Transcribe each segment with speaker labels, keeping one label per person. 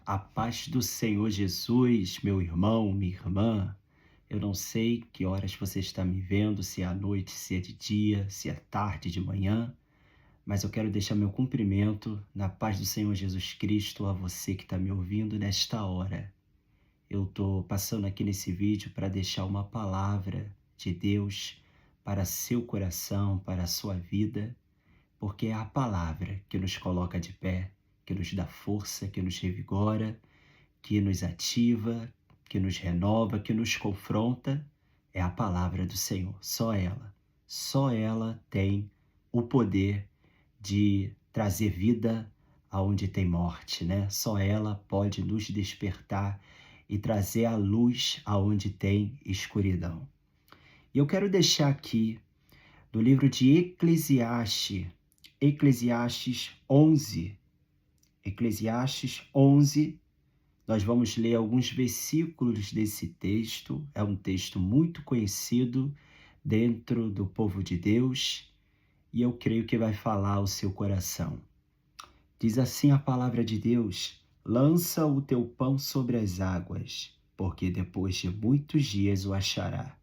Speaker 1: A paz do Senhor Jesus, meu irmão, minha irmã. Eu não sei que horas você está me vendo, se é à noite, se é de dia, se é tarde, de manhã, mas eu quero deixar meu cumprimento na paz do Senhor Jesus Cristo a você que está me ouvindo nesta hora. Eu estou passando aqui nesse vídeo para deixar uma palavra de Deus para seu coração, para a sua vida, porque é a palavra que nos coloca de pé, que nos dá força, que nos revigora, que nos ativa, que nos renova, que nos confronta, é a palavra do Senhor. Só ela tem o poder de trazer vida aonde tem morte, né? Só ela pode nos despertar e trazer a luz aonde tem escuridão. E eu quero deixar aqui do livro de Eclesiastes 11, nós vamos ler alguns versículos desse texto. É um texto muito conhecido dentro do povo de Deus e eu creio que vai falar ao seu coração. Diz assim a palavra de Deus: lança o teu pão sobre as águas, porque depois de muitos dias o achará.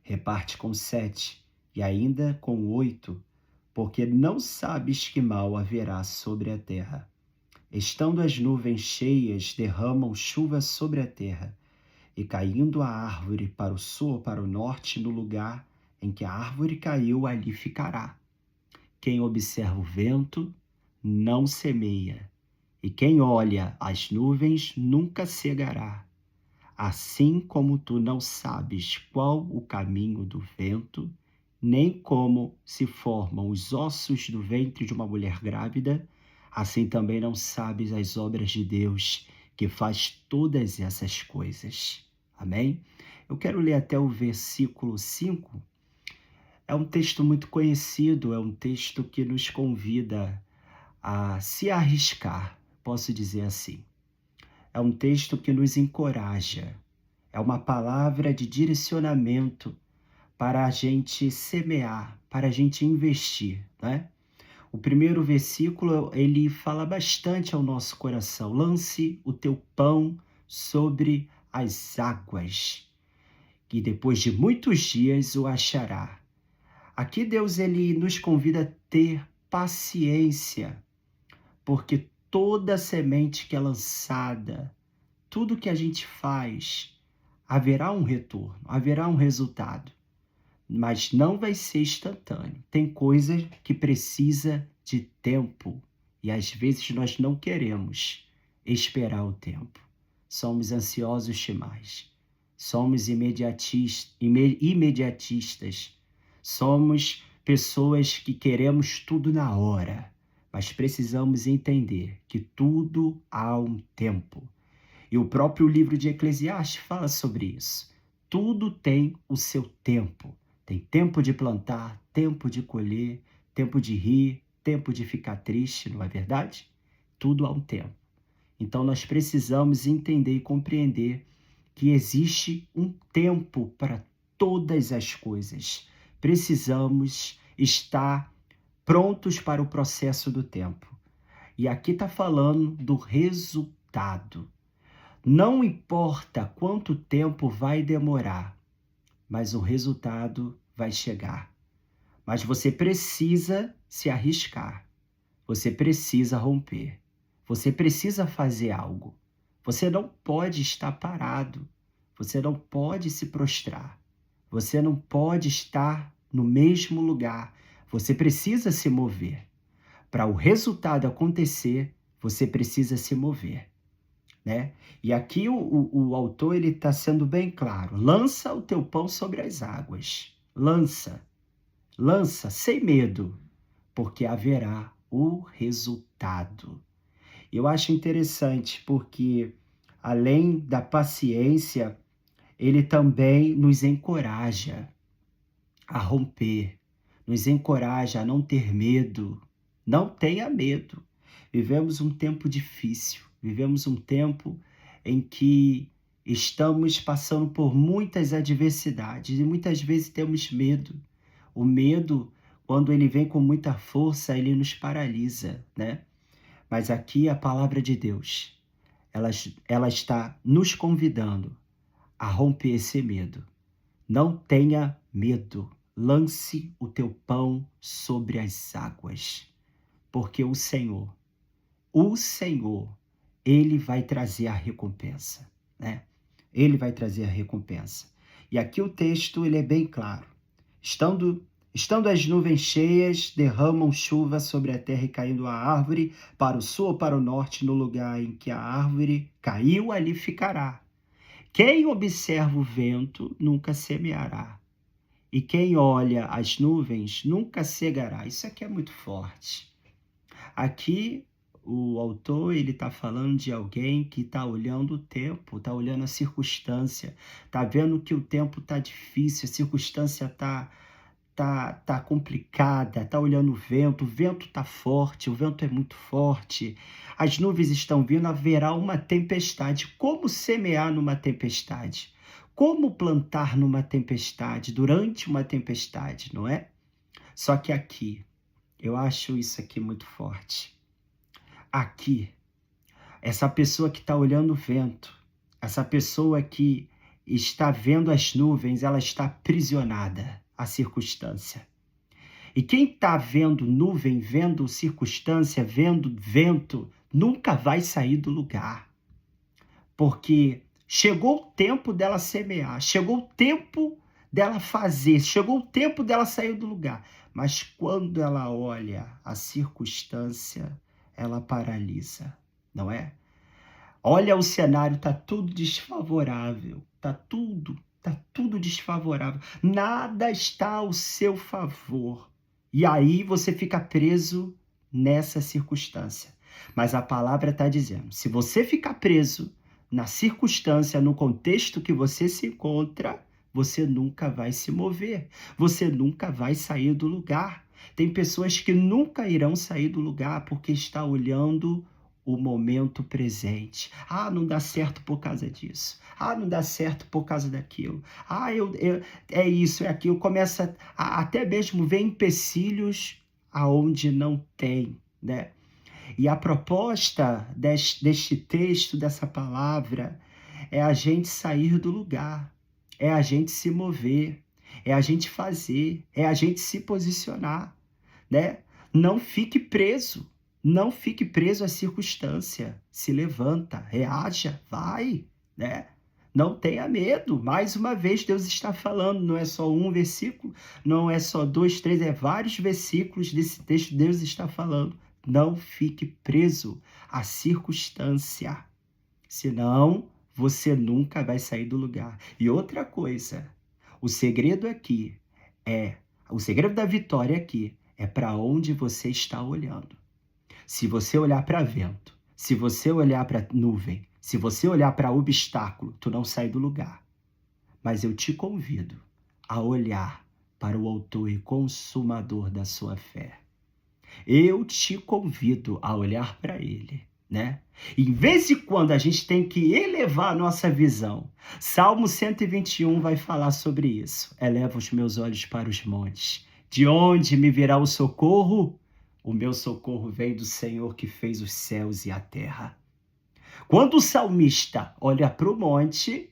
Speaker 1: Reparte com 7 e ainda com 8, porque não sabes que mal haverá sobre a terra. Estando as nuvens cheias, derramam chuva sobre a terra, e caindo a árvore para o sul ou para o norte, no lugar em que a árvore caiu, ali ficará. Quem observa o vento não semeia, e quem olha as nuvens nunca cegará. Assim como tu não sabes qual o caminho do vento, nem como se formam os ossos do ventre de uma mulher grávida, assim também não sabes as obras de Deus, que faz todas essas coisas. Amém? Eu quero ler até o versículo 5. É um texto muito conhecido, é um texto que nos convida a se arriscar, posso dizer assim. É um texto que nos encoraja, é uma palavra de direcionamento para a gente semear, para a gente investir, né? O primeiro versículo, ele fala bastante ao nosso coração. Lance o teu pão sobre as águas, que depois de muitos dias o achará. Aqui Deus, ele nos convida a ter paciência, porque toda semente que é lançada, tudo que a gente faz, haverá um retorno, haverá um resultado, mas não vai ser instantâneo. Tem coisa que precisa de tempo e às vezes nós não queremos esperar o tempo. Somos ansiosos demais, somos imediatistas, somos pessoas que queremos tudo na hora, mas precisamos entender que tudo há um tempo. E o próprio livro de Eclesiastes fala sobre isso. Tudo tem o seu tempo. Tem tempo de plantar, tempo de colher, tempo de rir, tempo de ficar triste, não é verdade? Tudo há um tempo. Então nós precisamos entender e compreender que existe um tempo para todas as coisas. Precisamos estar prontos para o processo do tempo. E aqui está falando do resultado. Não importa quanto tempo vai demorar, mas o resultado vai chegar. Mas você precisa se arriscar. Você precisa romper. Você precisa fazer algo. Você não pode estar parado. Você não pode se prostrar. Você não pode estar no mesmo lugar. Você precisa se mover. Para o resultado acontecer, você precisa se mover, né? E aqui o autor ele está sendo bem claro. Lança o teu pão sobre as águas. Lança sem medo, porque haverá o resultado. Eu acho interessante porque, além da paciência, ele também nos encoraja a romper, nos encoraja a não ter medo. Não tenha medo. Vivemos um tempo difícil, vivemos um tempo em que estamos passando por muitas adversidades e muitas vezes temos medo. O medo, quando ele vem com muita força, ele nos paralisa, né? Mas aqui a palavra de Deus, ela está nos convidando a romper esse medo. Não tenha medo. Lance o teu pão sobre as águas, porque o Senhor, Ele vai trazer a recompensa, né? Ele vai trazer a recompensa. E aqui o texto ele é bem claro. Estando as nuvens cheias, derramam chuva sobre a terra e caindo a árvore para o sul ou para o norte, no lugar em que a árvore caiu, ali ficará. Quem observa o vento nunca semeará, e quem olha as nuvens nunca cegará. Isso aqui é muito forte. Aqui o autor ele está falando de alguém que está olhando o tempo, está olhando a circunstância, está vendo que o tempo está difícil, a circunstância tá complicada, está olhando o vento está forte, o vento é muito forte, as nuvens estão vindo, haverá uma tempestade. Como semear numa tempestade? Como plantar numa tempestade, durante uma tempestade, não é? Só que aqui, eu acho isso aqui muito forte. Aqui, essa pessoa que está olhando o vento, essa pessoa que está vendo as nuvens, ela está aprisionada à circunstância. E quem está vendo nuvem, vendo circunstância, vendo vento, nunca vai sair do lugar. Porque chegou o tempo dela semear, chegou o tempo dela fazer, chegou o tempo dela sair do lugar. Mas quando ela olha a circunstância, ela paralisa, não é? Olha o cenário, tá tudo desfavorável, tá tudo desfavorável. Nada está ao seu favor. E aí você fica preso nessa circunstância. Mas a palavra está dizendo, se você ficar preso na circunstância, no contexto que você se encontra, você nunca vai se mover, você nunca vai sair do lugar. Tem pessoas que nunca irão sair do lugar porque está olhando o momento presente. Ah, não dá certo por causa disso. Ah, não dá certo por causa daquilo. Ah, é isso, é aquilo. Começa a até mesmo ver empecilhos aonde não tem, né? E a proposta deste texto, dessa palavra, é a gente sair do lugar, é a gente se mover, é a gente fazer, é a gente se posicionar, né? Não fique preso. Não fique preso à circunstância. Se levanta, reaja, vai, né? Não tenha medo. Mais uma vez, Deus está falando. Não é só um versículo, não é só 2, 3, é vários versículos desse texto. Deus está falando. Não fique preso à circunstância. Senão, você nunca vai sair do lugar. E outra coisa, o segredo da vitória aqui é para onde você está olhando. Se você olhar para vento, se você olhar para nuvem, se você olhar para obstáculo, tu não sai do lugar. Mas eu te convido a olhar para o autor e consumador da sua fé. Eu te convido a olhar para ele, né? Em vez de quando a gente tem que elevar a nossa visão, Salmo 121 vai falar sobre isso. Eleva os meus olhos para os montes. De onde me virá o socorro? O meu socorro vem do Senhor que fez os céus e a terra. Quando o salmista olha para o monte,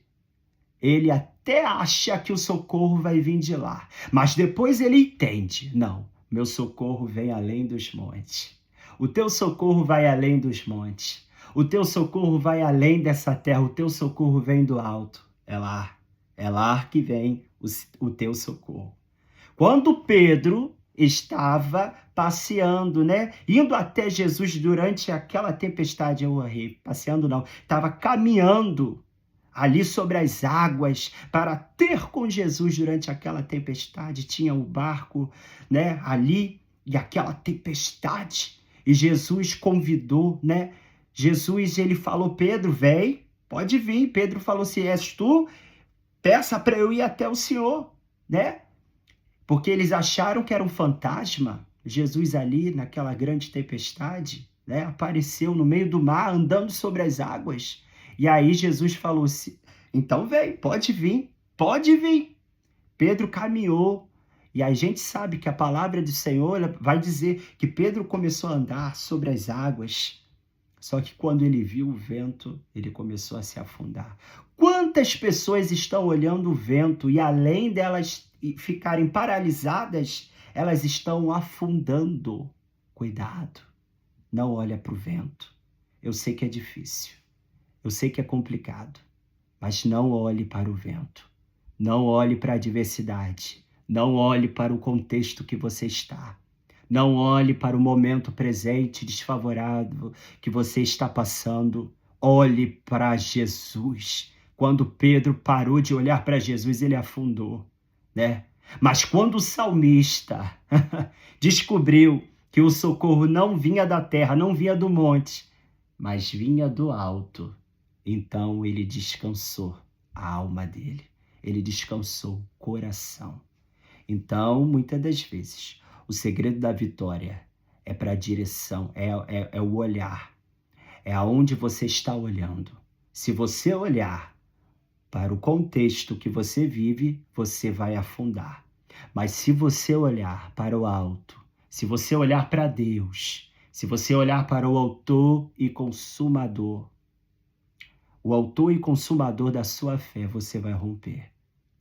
Speaker 1: ele até acha que o socorro vai vir de lá. Mas depois ele entende. Não, meu socorro vem além dos montes. O teu socorro vai além dos montes. O teu socorro vai além dessa terra. O teu socorro vem do alto. É lá que vem o teu socorro. Quando Pedro estava passeando, né? Indo até Jesus durante aquela tempestade, passeando não, estava caminhando ali sobre as águas para ter com Jesus durante aquela tempestade. Tinha o barco, né? Ali e aquela tempestade. E Jesus convidou, né? Jesus, ele falou, Pedro, vem, pode vir. Pedro falou, se és tu, peça para eu ir até o Senhor, né? Porque eles acharam que era um fantasma. Jesus ali, naquela grande tempestade, né, apareceu no meio do mar, andando sobre as águas. E aí Jesus falou assim, então vem, pode vir, pode vir. Pedro caminhou. E a gente sabe que a palavra do Senhor vai dizer que Pedro começou a andar sobre as águas. Só que quando ele viu o vento, ele começou a se afundar. Quantas pessoas estão olhando o vento e além delas ficarem paralisadas, elas estão afundando? Cuidado, não olha para o vento. Eu sei que é difícil, eu sei que é complicado, mas não olhe para o vento. Não olhe para a adversidade. Não olhe para o contexto que você está. Não olhe para o momento presente desfavorável que você está passando. Olhe para Jesus. Quando Pedro parou de olhar para Jesus, ele afundou, né? Mas quando o salmista descobriu que o socorro não vinha da terra, não vinha do monte, mas vinha do alto, então ele descansou a alma dele. Ele descansou o coração. Então, muitas das vezes, o segredo da vitória é para a direção, é o olhar, é aonde você está olhando. Se você olhar para o contexto que você vive, você vai afundar. Mas se você olhar para o alto, se você olhar para Deus, se você olhar para o autor e consumador da sua fé, você vai romper.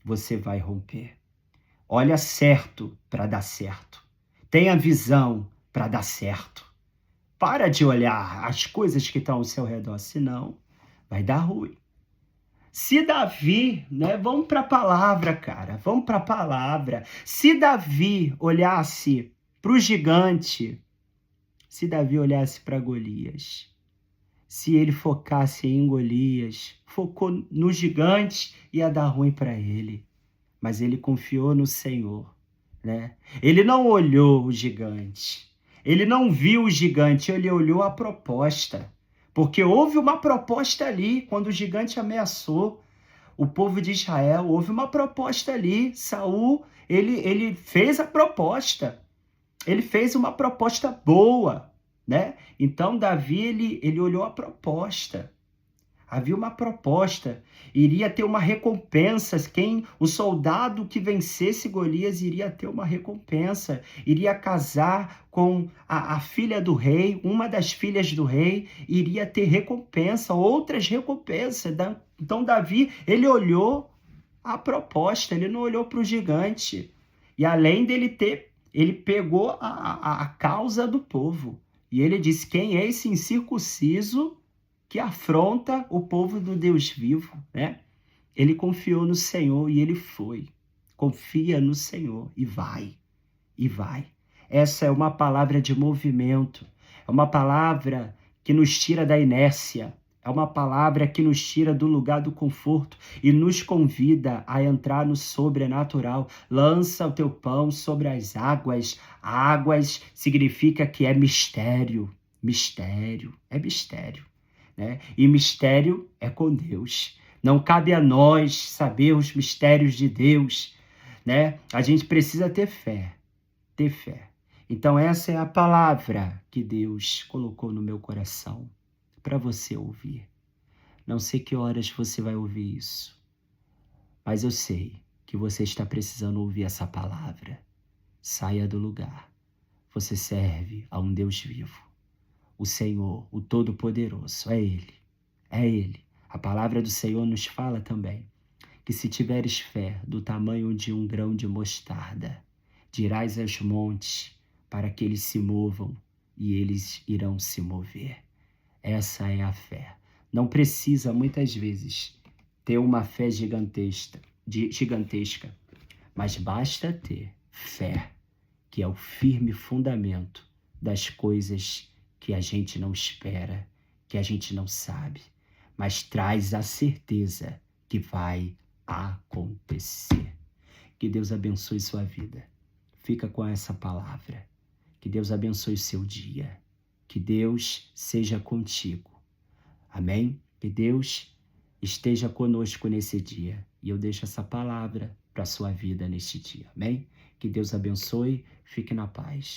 Speaker 1: Você vai romper. Olha certo para dar certo. Tenha visão para dar certo. Para de olhar as coisas que estão ao seu redor, senão vai dar ruim. Se Davi, né? Vamos para a palavra, cara. Vamos para a palavra. Se Davi olhasse para o gigante, se Davi olhasse para Golias, se ele focasse em Golias, focou no gigante, ia dar ruim para ele. Mas ele confiou no Senhor, né? Ele não olhou o gigante, ele não viu o gigante, ele olhou a proposta. Porque houve uma proposta ali, quando o gigante ameaçou o povo de Israel, houve uma proposta ali. Saul, ele fez a proposta, ele fez uma proposta boa, né? Então Davi, ele olhou a proposta. Havia uma proposta, iria ter uma recompensa. O soldado que vencesse Golias iria ter uma recompensa, iria casar com a filha do rei, uma das filhas do rei, iria ter recompensa, outras recompensas. Então Davi, ele olhou a proposta, ele não olhou para o gigante. E além dele ter, ele pegou a causa do povo. E ele disse: quem é esse incircunciso que afronta o povo do Deus vivo, né? Ele confiou no Senhor e ele foi. Confia no Senhor e vai, e vai. Essa é uma palavra de movimento, é uma palavra que nos tira da inércia, é uma palavra que nos tira do lugar do conforto e nos convida a entrar no sobrenatural. Lança o teu pão sobre as águas. Águas significa que é mistério, mistério, é mistério. Né? E mistério é com Deus. Não cabe a nós saber os mistérios de Deus, né? A gente precisa ter fé, ter fé. Então essa é a palavra que Deus colocou no meu coração para você ouvir. Não sei que horas você vai ouvir isso, mas eu sei que você está precisando ouvir essa palavra. Saia do lugar. Você serve a um Deus vivo. O Senhor, o Todo-Poderoso, é Ele. É Ele. A palavra do Senhor nos fala também que se tiveres fé do tamanho de um grão de mostarda, dirás aos montes para que eles se movam e eles irão se mover. Essa é a fé. Não precisa, muitas vezes, ter uma fé gigantesca, mas basta ter fé, que é o firme fundamento das coisas que a gente não espera, que a gente não sabe, mas traz a certeza que vai acontecer. Que Deus abençoe sua vida. Fica com essa palavra. Que Deus abençoe seu dia. Que Deus seja contigo. Amém? Que Deus esteja conosco nesse dia. E eu deixo essa palavra para a sua vida neste dia. Amém? Que Deus abençoe. Fique na paz.